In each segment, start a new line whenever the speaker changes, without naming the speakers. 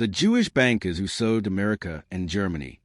The Jewish bankers who served America and Germany.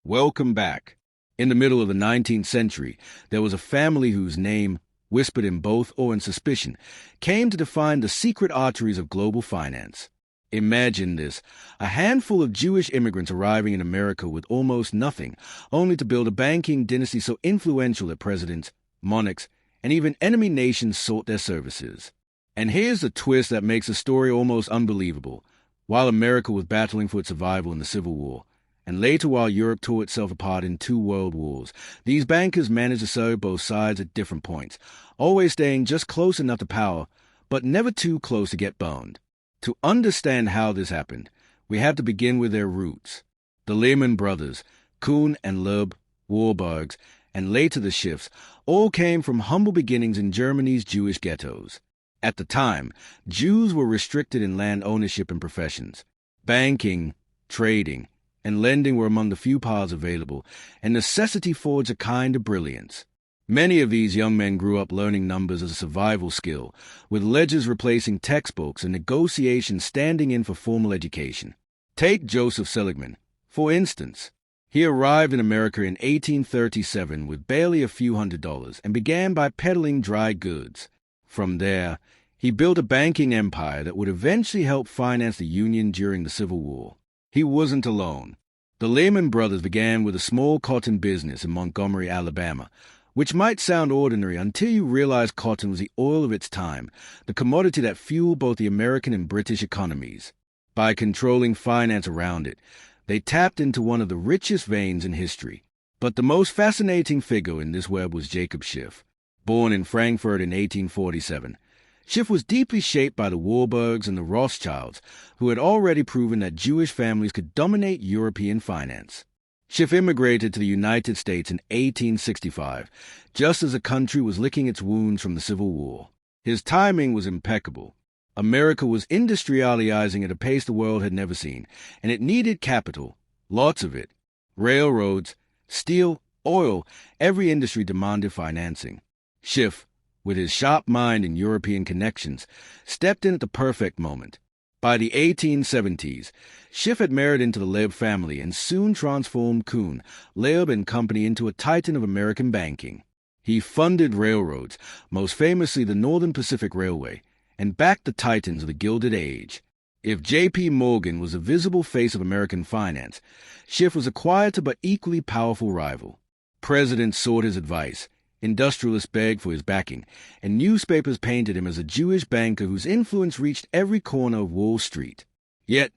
Welcome back. In the middle of the 19th century, there was a family whose name, whispered in both awe and suspicion, came to define the secret arteries of global finance. Imagine this, a handful of Jewish immigrants arriving in America with almost nothing, only to build a banking dynasty so influential that presidents, monarchs, and even enemy nations sought their services. And here's the twist that makes the story almost unbelievable. While America was battling for its survival in the Civil War, and later while Europe tore itself apart in 2 world wars, these bankers managed to serve both sides at different points, always staying just close enough to power, but never too close to get boned. To understand how this happened, we have to begin with their roots. The Lehman brothers, Kuhn and Loeb, Warburgs, and later the Schiffs, all came from humble beginnings in Germany's Jewish ghettos. At the time, Jews were restricted in land ownership and professions. Banking, trading, and lending were among the few paths available, and necessity forged a kind of brilliance. Many of these young men grew up learning numbers as a survival skill, with ledgers replacing textbooks and negotiations standing in for formal education. Take Joseph Seligman, for instance. He arrived in America in 1837 with barely a few $100 and began by peddling dry goods. From there, he built a banking empire that would eventually help finance the Union during the Civil War. He wasn't alone. The Lehman brothers began with a small cotton business in Montgomery, Alabama, which might sound ordinary until you realize cotton was the oil of its time, the commodity that fueled both the American and British economies. By controlling finance around it, they tapped into one of the richest veins in history. But the most fascinating figure in this web was Jacob Schiff. Born in Frankfurt in 1847, Schiff was deeply shaped by the Warburgs and the Rothschilds, who had already proven that Jewish families could dominate European finance. Schiff immigrated to the United States in 1865, just as the country was licking its wounds from the Civil War. His timing was impeccable. America was industrializing at a pace the world had never seen, and it needed capital, lots of it. Railroads, steel, oil, every industry demanded financing. Schiff, with his sharp mind and European connections, stepped in at the perfect moment. By the 1870s, Schiff had married into the Loeb family and soon transformed Kuhn, Loeb and Company into a titan of American banking. He funded railroads, most famously the Northern Pacific Railway, and backed the titans of the Gilded Age. If J.P. Morgan was the visible face of American finance, Schiff was a quieter but equally powerful rival. Presidents sought his advice, industrialists begged for his backing, and newspapers painted him as a Jewish banker whose influence reached every corner of Wall Street. Yet,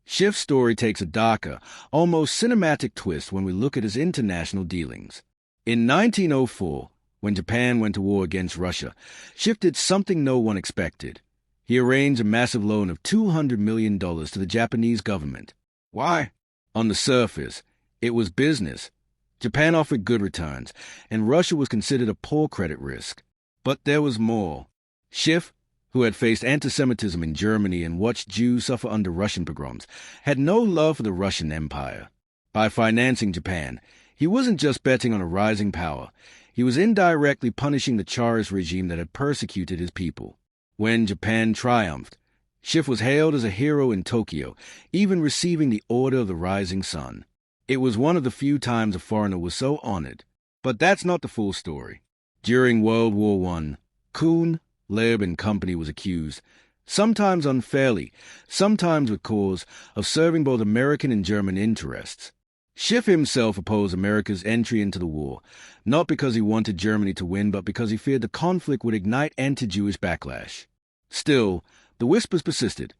Schiff's story takes a darker, almost cinematic twist when we look at his international dealings. In 1904, when Japan went to war against Russia, Schiff did something no one expected. He arranged a massive loan of $200 million to the Japanese government. Why? On the surface, it was business. Japan offered good returns, and Russia was considered a poor credit risk. But there was more. Schiff, who had faced anti-Semitism in Germany and watched Jews suffer under Russian pogroms, had no love for the Russian Empire. By financing Japan, he wasn't just betting on a rising power. He was indirectly punishing the Tsarist regime that had persecuted his people. When Japan triumphed, Schiff was hailed as a hero in Tokyo, even receiving the Order of the Rising Sun. It was one of the few times a foreigner was so honored. But that's not the full story. During World War I, Kuhn, Loeb and Company was accused, sometimes unfairly, sometimes with cause, of serving both American and German interests. Schiff himself opposed America's entry into the war, not because he wanted Germany to win, but because he feared the conflict would ignite anti-Jewish backlash. Still, the whispers persisted.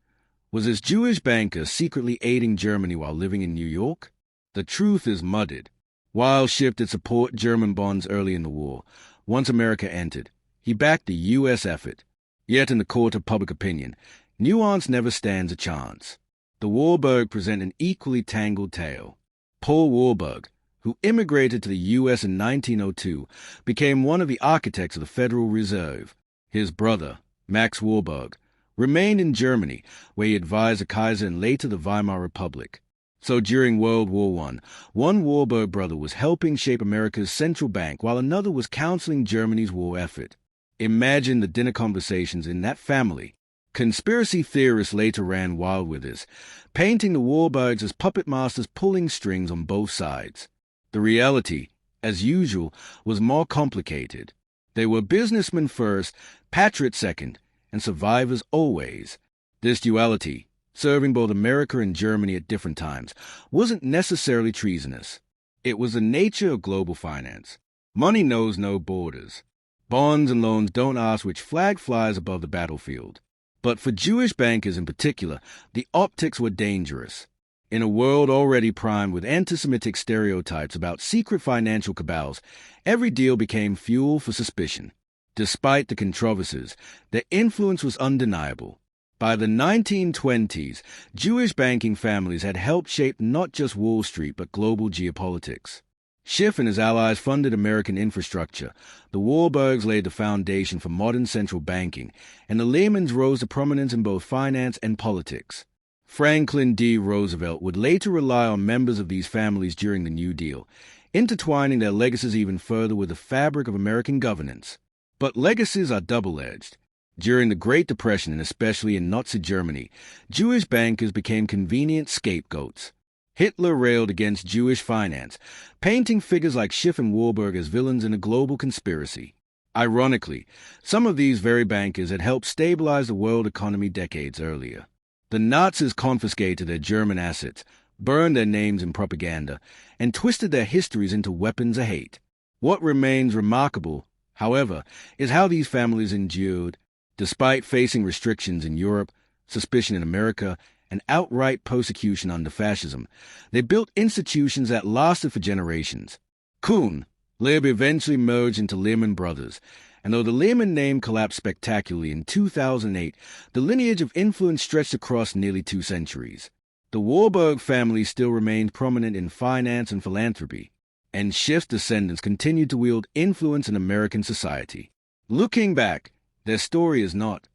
Was this Jewish banker secretly aiding Germany while living in New York? The truth is muddied. While Schiff did support German bonds early in the war, once America entered, he backed the U.S. effort. Yet in the court of public opinion, nuance never stands a chance. The Warburg present an equally tangled tale. Paul Warburg, who immigrated to the U.S. in 1902, became one of the architects of the Federal Reserve. His brother, Max Warburg, remained in Germany, where he advised the Kaiser and later the Weimar Republic. So during World War I, one Warburg brother was helping shape America's central bank while another was counseling Germany's war effort. Imagine the dinner conversations in that family. Conspiracy theorists later ran wild with this, painting the Warburgs as puppet masters pulling strings on both sides. The reality, as usual, was more complicated. They were businessmen first, patriots second, and survivors always. This duality, serving both America and Germany at different times, wasn't necessarily treasonous. It was the nature of global finance. Money knows no borders. Bonds and loans don't ask which flag flies above the battlefield. But for Jewish bankers in particular, the optics were dangerous. In a world already primed with anti-Semitic stereotypes about secret financial cabals, every deal became fuel for suspicion. Despite the controversies, their influence was undeniable. By the 1920s, Jewish banking families had helped shape not just Wall Street but global geopolitics. Schiff and his allies funded American infrastructure, the Warburgs laid the foundation for modern central banking, and the Lehmans rose to prominence in both finance and politics. Franklin D. Roosevelt would later rely on members of these families during the New Deal, intertwining their legacies even further with the fabric of American governance. But legacies are double-edged. During the Great Depression, and especially in Nazi Germany, Jewish bankers became convenient scapegoats. Hitler railed against Jewish finance, painting figures like Schiff and Warburg as villains in a global conspiracy. Ironically, some of these very bankers had helped stabilize the world economy decades earlier. The Nazis confiscated their German assets, burned their names in propaganda, and twisted their histories into weapons of hate. What remains remarkable, however, is how these families endured. Despite facing restrictions in Europe, suspicion in America, and outright persecution under fascism, they built institutions that lasted for generations. Kuhn, Lehman eventually merged into Lehman Brothers, and though the Lehman name collapsed spectacularly in 2008, the lineage of influence stretched across nearly 2 centuries. The Warburg family still remained prominent in finance and philanthropy, and Schiff's descendants continued to wield influence in American society. Looking back, their story is not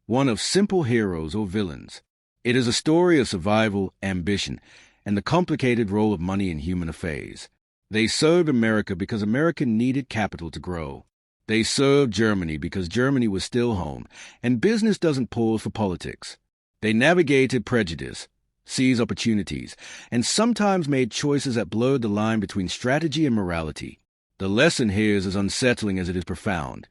one of simple heroes or villains. It is a story of survival, ambition, and the complicated role of money in human affairs. They served America because America needed capital to grow. They served Germany because Germany was still home, and business doesn't pause for politics. They navigated prejudice, seized opportunities, and sometimes made choices that blurred the line between strategy and morality. The lesson here is as unsettling as it is profound.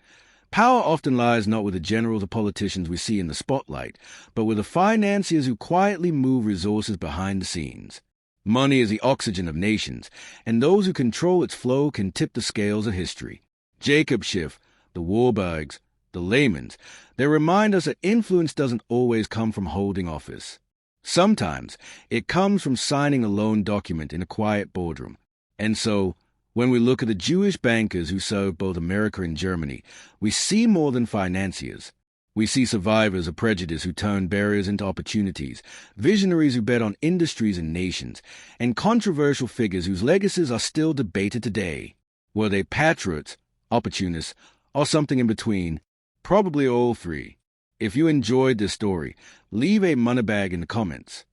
Power often lies not with the generals or politicians we see in the spotlight, but with the financiers who quietly move resources behind the scenes. Money is the oxygen of nations, and those who control its flow can tip the scales of history. Jacob Schiff, the Warburgs, the Lehmans, they remind us that influence doesn't always come from holding office. Sometimes it comes from signing a loan document in a quiet boardroom. And so, when we look at the Jewish bankers who served both America and Germany, we see more than financiers. We see survivors of prejudice who turned barriers into opportunities, visionaries who bet on industries and nations, and controversial figures whose legacies are still debated today. Were they patriots, opportunists, or something in between? Probably all three. If you enjoyed this story, leave a money bag in the comments.